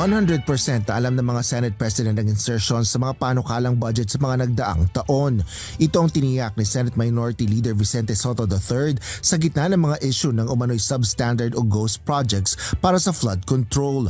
100% na alam ng mga Senate President ang insertion sa mga panukalang budget sa mga nagdaang taon. Ito ang tiniyak ni Senate Minority Leader Vicente Sotto III sa gitna ng mga issue ng umano'y substandard o ghost projects para sa flood control.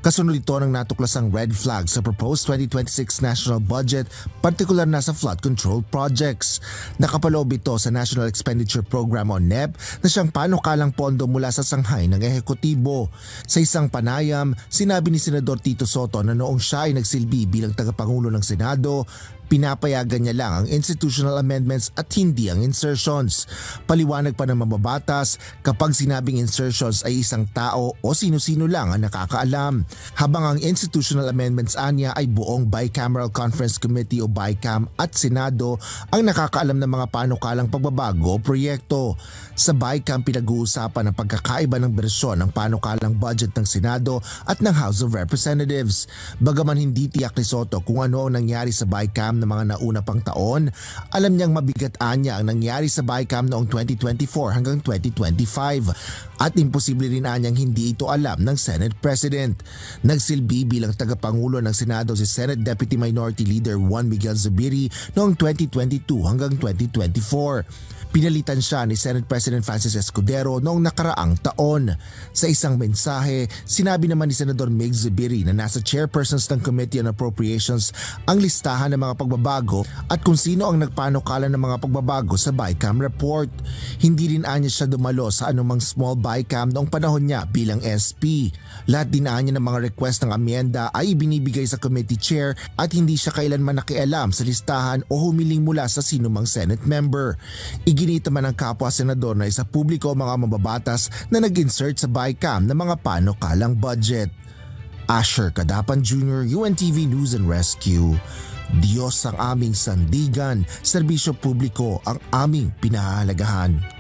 Kasunod ito ng natuklasang red flag sa proposed 2026 national budget, partikular na sa flood control projects. Nakapaloob ito sa National Expenditure Program o NEP na siyang panukalang pondo mula sa sanghay ng ehekutibo. Sa isang panayam, sinabi ni Senador Tito Sotto na noong siya ay nagsilbi bilang tagapangulo ng Senado, pinapayagan niya lang ang institutional amendments at hindi ang insertions. Paliwanag pa ng mababatas, kapag sinabing insertions ay isang tao o sino-sino lang ang nakakaalam. Habang ang institutional amendments anya ay buong Bicameral Conference Committee o BICAM at Senado ang nakakaalam ng mga panukalang pagbabago o proyekto. Sa BICAM pinag-uusapan ang pagkakaiba ng bersyon ng panukalang budget ng Senado at ng House of Representatives. Bagaman hindi tiyak ni Sotto kung ano ang nangyari sa BICAM ng mga nauna pang taon, alam niyang mabigat niya ang nangyari sa BICAM noong 2024 hanggang 2025 at imposible rin anyang hindi ito alam ng Senate President. Nagsilbi bilang tagapangulo ng Senado si Senate Deputy Minority Leader Juan Miguel Zubiri noong 2022 hanggang 2024. Pinalitan siya ni Senate President Francis Escudero noong nakaraang taon. Sa isang mensahe, sinabi naman ni Senador Mig Zubiri na nasa chairpersons ng Committee on Appropriations ang listahan ng mga pagbabago at kung sino ang nagpanukala ng mga pagbabago sa BICAM report. Hindi rin anya siya dumalo sa anumang small BICAM noong panahon niya bilang SP. Lahat din anya ng mga request ng amyenda ay ibinibigay sa committee chair at hindi siya kailanman nakialam sa listahan o humiling mula sa sinumang Senate member. Ginit naman ng kapwa senador na isa publiko mga mababatas na nag-insert sa BICAM ng mga panukalang budget. Asher Cadapan Jr., UNTV News and Rescue. Diyos ang aming sandigan, serbisyo publiko ang aming pinahahalagahan.